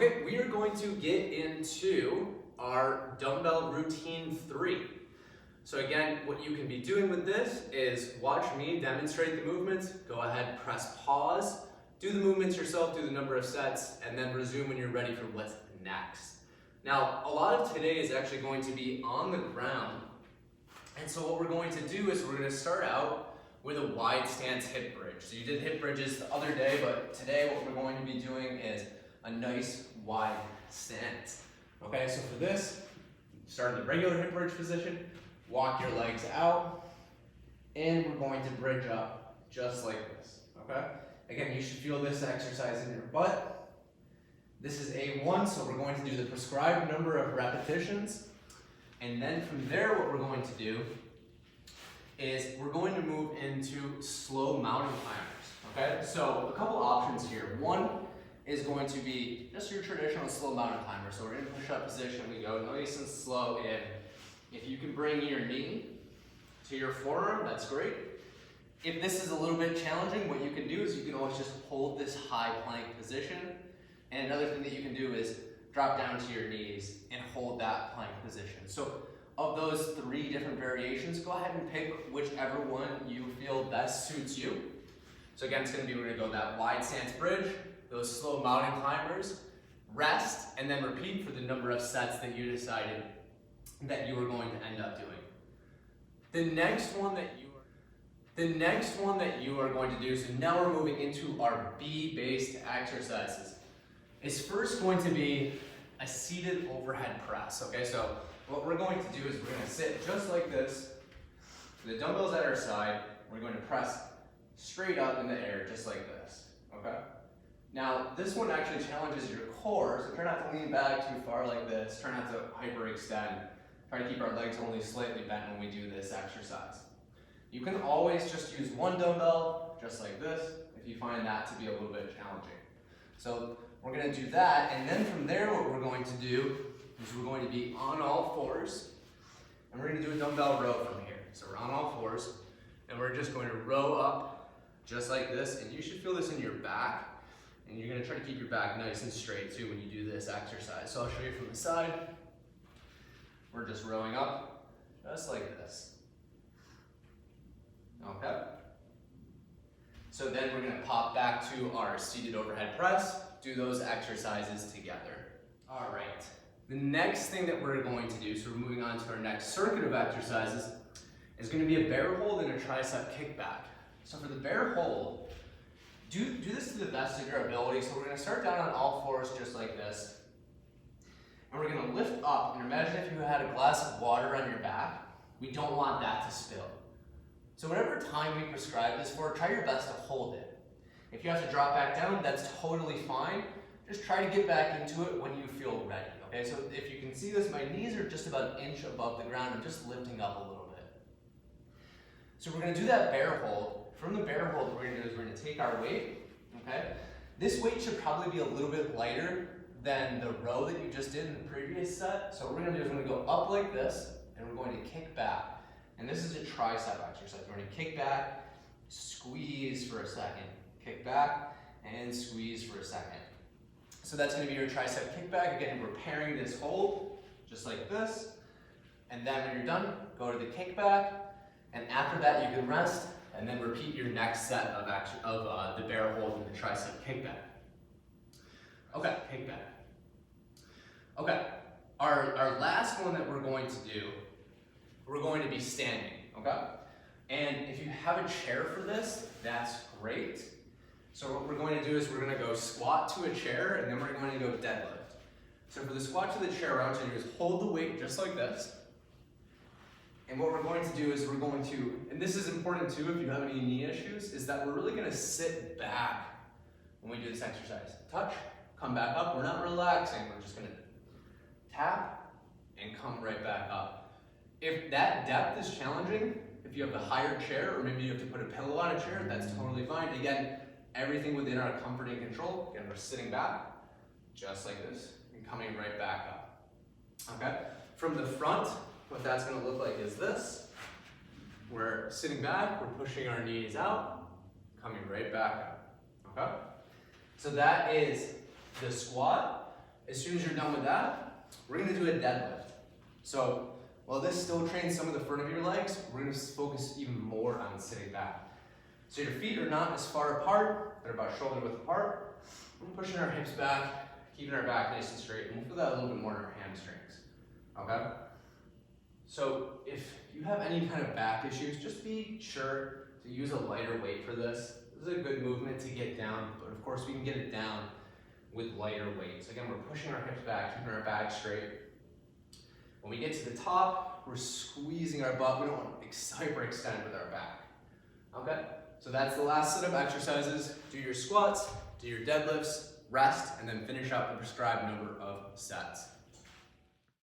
Okay, we are going to get into our dumbbell routine 3. So again, what you can be doing with this is watch me demonstrate the movements, go ahead, press pause, do the movements yourself, do the number of sets, and then resume when you're ready for what's next. Now, a lot of today is actually going to be on the ground, and so what we're going to do is we're going to start out with a wide stance hip bridge. So you did hip bridges the other day, but today what we're going to be doing is a nice wide stance. Okay, so for this, start in the regular hip bridge position, walk your legs out, and we're going to bridge up just like this, okay? Again, you should feel this exercise in your butt. This is A1, so we're going to do the prescribed number of repetitions. And then from there, what we're going to do is we're going to move into slow mountain climbers, okay? So a couple options here. One is going to be just your traditional slow mountain climber. So we're in push-up position, we go nice and slow in. If you can bring your knee to your forearm, that's great. If this is a little bit challenging, what you can do is you can always just hold this high plank position. And another thing that you can do is drop down to your knees and hold that plank position. So of those 3 different variations, go ahead and pick whichever one you feel best suits you. So again, it's gonna be, we're gonna go that wide stance bridge, those slow mountain climbers, rest, and then repeat for the number of sets that you decided that you were going to end up doing. The next one that you are going to do, so now we're moving into our B-based exercises, is first going to be a seated overhead press, okay? So what we're going to do is we're gonna sit just like this, the dumbbells at our side, we're going to press straight up in the air, just like this, okay? Now, this one actually challenges your core, so try not to lean back too far like this, try not to hyperextend, try to keep our legs only slightly bent when we do this exercise. You can always just use one dumbbell, just like this, if you find that to be a little bit challenging. So we're gonna do that, and then from there what we're going to do is we're going to be on all fours, and we're gonna do a dumbbell row from here. So we're on all fours, and we're just going to row up just like this, and you should feel this in your back, and you're gonna try to keep your back nice and straight too when you do this exercise. So I'll show you from the side. We're just rowing up, just like this. Okay? So then we're gonna pop back to our seated overhead press, do those exercises together. All right. The next thing that we're going to do, so we're moving on to our next circuit of exercises, is gonna be a bear hold and a tricep kickback. So for the bear hold, do this to the best of your ability. So we're gonna start down on all fours just like this. And we're gonna lift up, and imagine if you had a glass of water on your back. We don't want that to spill. So whatever time we prescribe this for, try your best to hold it. If you have to drop back down, that's totally fine. Just try to get back into it when you feel ready, okay? So if you can see this, my knees are just about an inch above the ground. I'm just lifting up a little bit. So we're gonna do that bear hold. From the bear hold, what we're gonna do is we're gonna take our weight, okay? This weight should probably be a little bit lighter than the row that you just did in the previous set. So what we're gonna do is we're gonna go up like this, and we're going to kick back. And this is a tricep exercise. We're gonna kick back, squeeze for a second, kick back, and squeeze for a second. So that's gonna be your tricep kickback. Again, we're pairing this hold, just like this. And then when you're done, go to the kickback. And after that, you can rest, and then repeat your next set of the bear hold and the tricep kickback. Okay, kickback. Okay, our last one that we're going to do, we're going to be standing, okay? And if you have a chair for this, that's great. So what we're going to do is we're going to go squat to a chair, and then we're going to go deadlift. So for the squat to the chair, what I want you to do is hold the weight just like this. And what we're going to do is we're going to, and this is important too if you have any knee issues, is that we're really going to sit back when we do this exercise. Touch, come back up. We're not relaxing. We're just going to tap and come right back up. If that depth is challenging, if you have a higher chair, or maybe you have to put a pillow on a chair, that's totally fine. Again, everything within our comfort and control. Again, we're sitting back, just like this, and coming right back up. Okay? From the front, what that's gonna look like is this. We're sitting back, we're pushing our knees out, coming right back up. Okay? So that is the squat. As soon as you're done with that, we're gonna do a deadlift. So while this still trains some of the front of your legs, we're gonna focus even more on sitting back. So your feet are not as far apart, they're about shoulder width apart. We're pushing our hips back, keeping our back nice and straight, and we'll feel that a little bit more in our hamstrings, okay? So if you have any kind of back issues, just be sure to use a lighter weight for this. This is a good movement to get down, but of course we can get it down with lighter weights. Again, we're pushing our hips back, keeping our back straight. When we get to the top, we're squeezing our butt. We don't want to hyperextend with our back. Okay, so that's the last set of exercises. Do your squats, do your deadlifts, rest, and then finish up the prescribed number of sets.